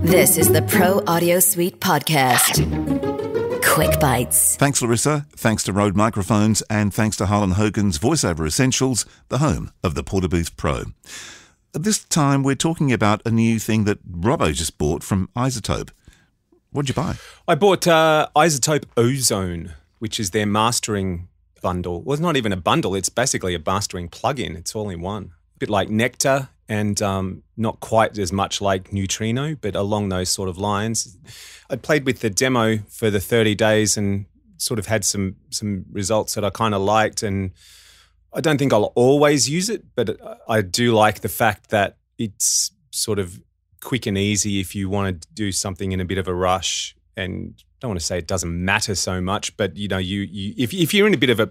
This is the Pro Audio Suite podcast. Quick bites. Thanks, Larissa. Thanks to Rode Microphones, and thanks to Harlan Hogan's VoiceOver Essentials, the home of the Portabooth Pro. This time, we're talking about a new thing that Robbo just bought from Izotope. What'd you buy? I bought Izotope Ozone, which is their mastering bundle. Well, it's not even a bundle. It's basically a mastering plugin. It's all in one. A bit like Nectar and not quite as much like Neutrino, but along those sort of lines. I played with the demo for the 30 days and sort of had some results that I kind of liked. And I don't think I'll always use it, but I do like the fact that it's sort of quick and easy if you want to do something in a bit of a rush. And I don't want to say it doesn't matter so much, but you know, if you're in a bit of a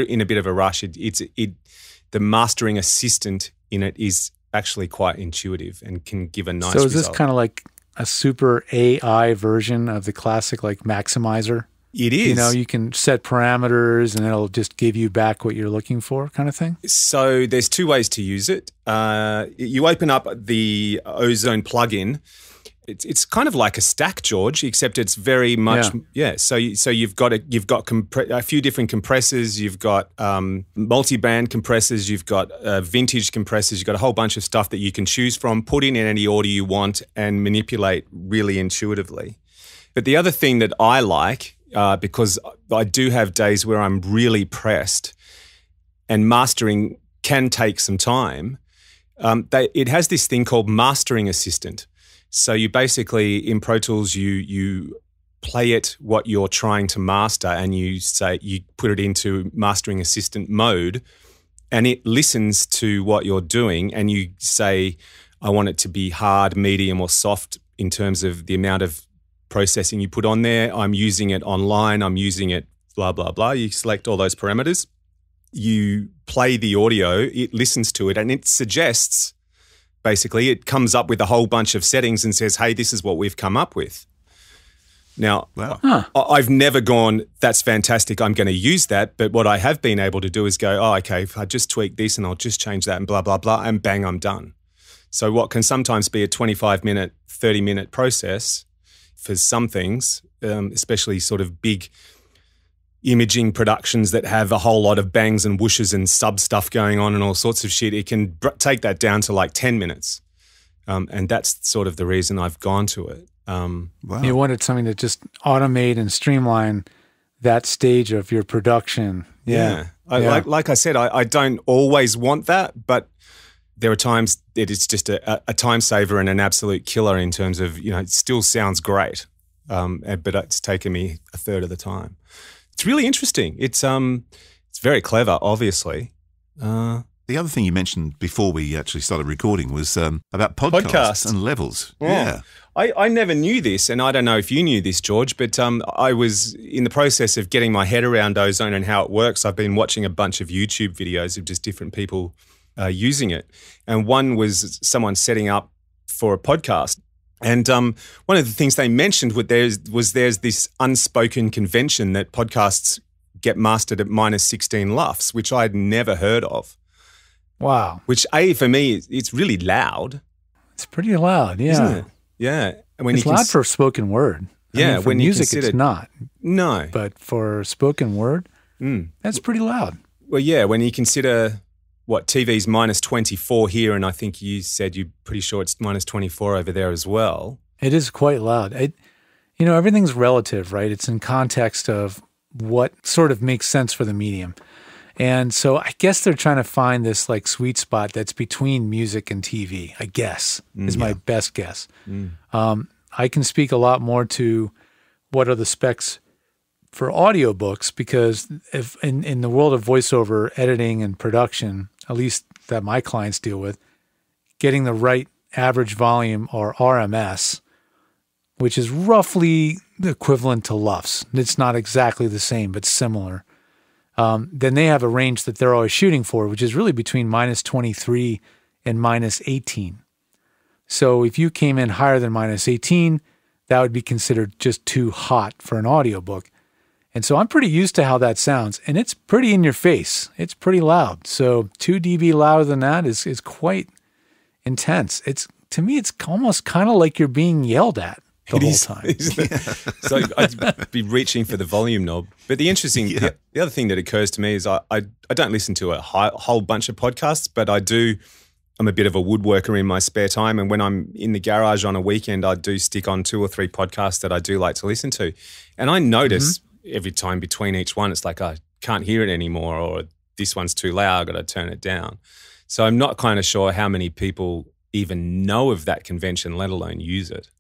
in a bit of a rush, the mastering assistant in it is actually quite intuitive and can give a nice result. So is this kind of like a super AI version of the classic like maximizer? It is. You know, you can set parameters and it'll just give you back what you're looking for kind of thing? So there's two ways to use it. You open up the Ozone plugin. It's kind of like a stack, George, except it's very much So you've got a few different compressors. You've got multi-band compressors. You've got vintage compressors. You've got a whole bunch of stuff that you can choose from, put in any order you want, and manipulate really intuitively. But the other thing that I like, because I do have days where I'm really pressed, and mastering can take some time. It has this thing called Mastering Assistant. So you basically, in Pro Tools, you play it what you're trying to master, and you put it into Mastering Assistant mode, and it listens to what you're doing, and you say, I want it to be hard, medium, or soft in terms of the amount of processing you put on there. I'm using it online. I'm using it blah, blah, blah. You select all those parameters. You play the audio. It listens to it, and it suggests. Basically, it comes up with a whole bunch of settings and says, hey, this is what we've come up with. Now, I've never gone, that's fantastic, I'm going to use that. But what I have been able to do is go, oh, okay, if I just tweak this and I'll just change that and blah, blah, blah, and bang, I'm done. So what can sometimes be a 25-minute, 30-minute process for some things, especially sort of big imaging productions that have a whole lot of bangs and whooshes and sub stuff going on and all sorts of shit, it can take that down to like 10 minutes. And that's sort of the reason I've gone to it. Wow. You wanted something to just automate and streamline that stage of your production. Yeah. Like I said, I don't always want that, but there are times that it's just a time saver and an absolute killer in terms of, you know, it still sounds great, but it's taken me a third of the time. It's really interesting. It's very clever, obviously. The other thing you mentioned before we actually started recording was about podcasts and levels. Yeah. I never knew this, and I don't know if you knew this, George, but I was in the process of getting my head around Ozone and how it works. I've been watching a bunch of YouTube videos of just different people using it. And one was someone setting up for a podcast. And one of the things they mentioned was there's this unspoken convention that podcasts get mastered at minus 16 LUFFS, which I'd never heard of. Wow. Which, for me, it's really loud. It's pretty loud, yeah. Isn't it? Yeah. It's loud for spoken word. I mean, for music, it's not. No. But for spoken word, that's pretty loud. Well, yeah, when you consider... What, TV's minus 24 here, and I think you said you're pretty sure it's minus 24 over there as well. It is quite loud. Everything's relative, right? It's in context of what sort of makes sense for the medium. And so I guess they're trying to find this like sweet spot that's between music and TV, I guess, is my best guess. I can speak a lot more to what are the specs for audiobooks, because if in the world of voiceover editing and production, at least that my clients deal with, getting the right average volume, or RMS, which is roughly equivalent to LUFFS. It's not exactly the same, but similar. Then they have a range that they're always shooting for, which is really between minus 23 and minus 18. So if you came in higher than minus 18, that would be considered just too hot for an audiobook. And so I'm pretty used to how that sounds, and it's pretty in your face. It's pretty loud. So 2 dB louder than that is quite intense. It's to me, it's almost kind of like you're being yelled at the whole time. So I'd be reaching for the volume knob. But the interesting, the other thing that occurs to me is I don't listen to a whole bunch of podcasts, but I'm a bit of a woodworker in my spare time. And when I'm in the garage on a weekend, I do stick on 2 or 3 podcasts that I do like to listen to. And I notice every time between each one, it's like, I can't hear it anymore, or this one's too loud, I've got to turn it down. So I'm not kind of sure how many people even know of that convention, let alone use it.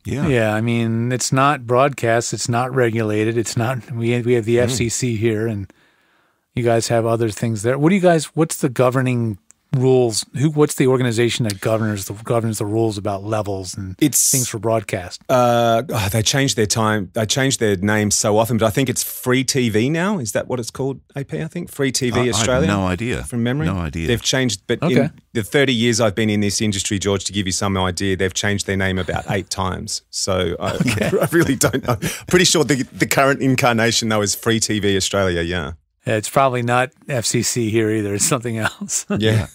Yeah. I mean, it's not broadcast. It's not regulated. It's not, we have the FCC here, and you guys have other things there. What's the governing rules? What's the organization that governs the rules about levels and things for broadcast? They change their name so often, but I think it's Free TV now. Is that what it's called, AP? I think Free TV Australia. I have no idea. From memory? No idea. They've changed, but in the 30 years I've been in this industry, George, to give you some idea, they've changed their name about 8 times. So I really don't know. Pretty sure the current incarnation, though, is Free TV Australia, yeah. It's probably not FCC here either. It's something else. Yeah.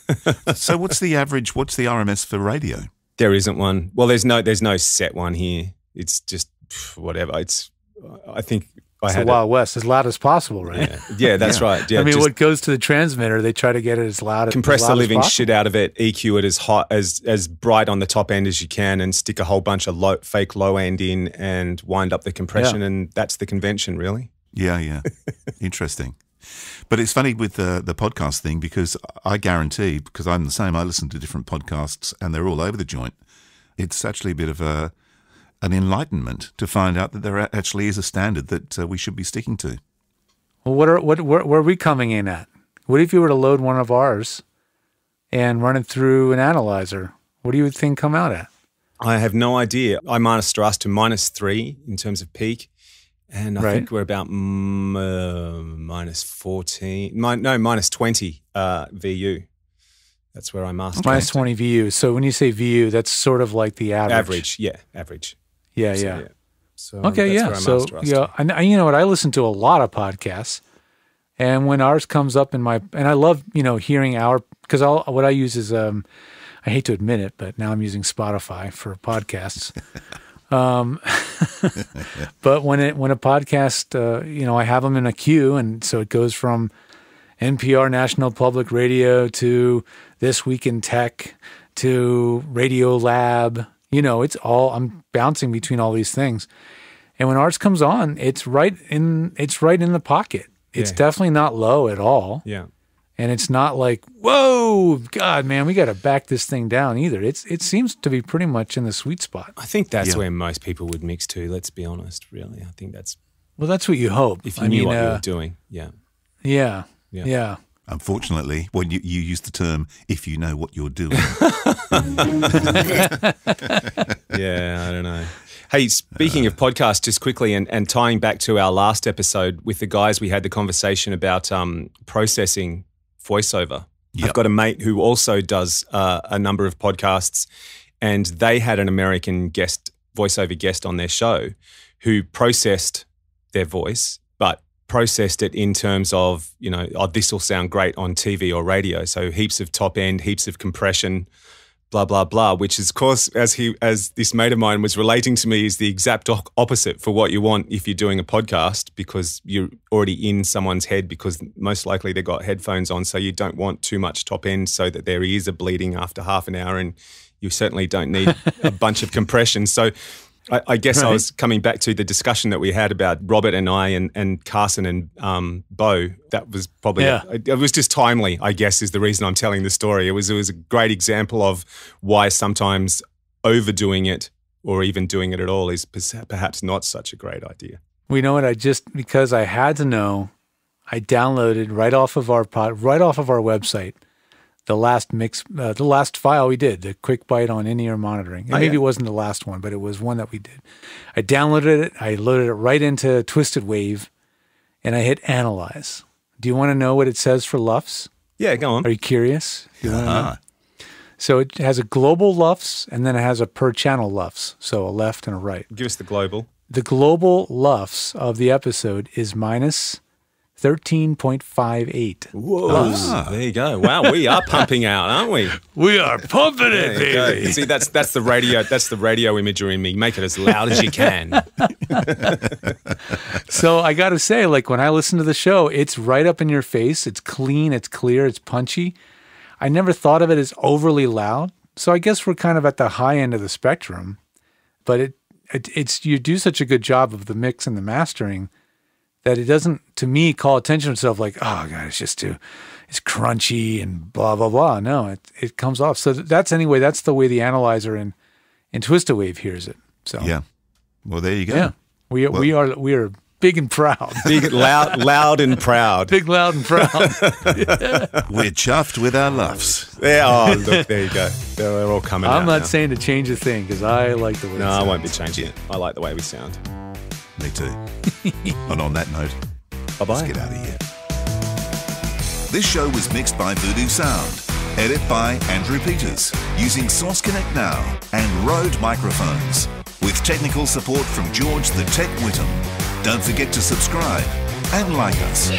So what's the RMS for radio? There isn't one. Well, there's no set one here. It's just whatever. It's the Wild West, as loud as possible, right? Yeah, that's right. Yeah, I mean, what goes to the transmitter, they try to get it as loud as compress the living shit out of it, EQ it as hot, as bright on the top end as you can, and stick a whole bunch of fake low end in and wind up the compression, and that's the convention, really. Yeah. Interesting. But it's funny with the podcast thing, because I guarantee, because I'm the same, I listen to different podcasts and they're all over the joint. It's actually a bit of an enlightenment to find out that there actually is a standard that we should be sticking to. Well, where are we coming in at? What if you were to load one of ours and run it through an analyzer? What do you think come out at? I have no idea. I master us to -3 in terms of peak. And I think we're about -20 VU. That's where I master. -20 VU. So when you say VU, that's sort of like the average. Average. Yeah. So okay, that's where I master us to. I you know what? I listen to a lot of podcasts, and when ours comes up and I love hearing because what I use is I hate to admit it, but now I'm using Spotify for podcasts. But when a podcast, I have them in a queue, and so it goes from NPR National Public Radio to This Week in Tech to Radio Lab. It's all, I'm bouncing between all these things. And when ours comes on, it's right in the pocket. It's definitely not low at all. Yeah. And it's not like, whoa, God, man, we got to back this thing down either. It seems to be pretty much in the sweet spot. I think that's where most people would mix to, let's be honest, really. I think that's... Well, that's what you hope. If you knew what you were doing, yeah. Yeah. Unfortunately, when you use the term, if you know what you're doing. Yeah, I don't know. Hey, speaking of podcasts, just quickly, and tying back to our last episode with the guys, we had the conversation about processing voiceover. Yep. I've got a mate who also does a number of podcasts, and they had an American voiceover guest on their show who processed their voice, but processed it in terms of, this will sound great on TV or radio. So heaps of top end, heaps of compression, blah, blah, blah, which is, of course, as this mate of mine was relating to me, is the exact opposite for what you want if you're doing a podcast, because you're already in someone's head, because most likely they've got headphones on, so you don't want too much top end so that their ears are bleeding after half an hour, and you certainly don't need a bunch of compression. So I guess I was coming back to the discussion that we had about Robert and I and Carson and Bo. That was probably it was just timely, I guess, is the reason I'm telling the story. It was a great example of why sometimes overdoing it or even doing it at all is perhaps not such a great idea. Well, you know what? Because I had to know, I downloaded right off of our website the last file we did, the quick bite on in-ear monitoring. And maybe it wasn't the last one, but it was one that we did. I downloaded it. I loaded it right into Twisted Wave, and I hit Analyze. Do you want to know what it says for LUFFS? Yeah, go on. Are you curious? So it has a global LUFFS, and then it has a per-channel LUFFS, so a left and a right. Give us the global. The global LUFFS of the episode is 13.58. Whoa! There you go. Wow, we are pumping out, aren't we? We are pumping it, baby. See, that's the radio. That's the radio imagery in me. Make it as loud as you can. So I got to say, like when I listen to the show, it's right up in your face. It's clean. It's clear. It's punchy. I never thought of it as overly loud. So I guess we're kind of at the high end of the spectrum. But it's you do such a good job of the mix and the mastering that it doesn't, to me, call attention to itself like, oh, God, it's crunchy and blah, blah, blah. No, it comes off. So that's the way the analyzer in Twist-A-Wave hears it. So yeah. Well, there you go. Yeah. We are big and proud. Big, loud and proud. Big, loud and proud. We're chuffed with our LUFFS. Yeah, oh, look, there you go. They're all coming out. I'm not now. saying to change a thing because I like the way it sounds. No, I won't be changing it. I like the way we sound. Me too. And on that note, Bye-bye. let's get out of here. This show was mixed by Voodoo Sound. Edit by Andrew Peters, using Source Connect Now and Rode microphones, with technical support from George the Tech Whittam. Don't forget to subscribe and like us.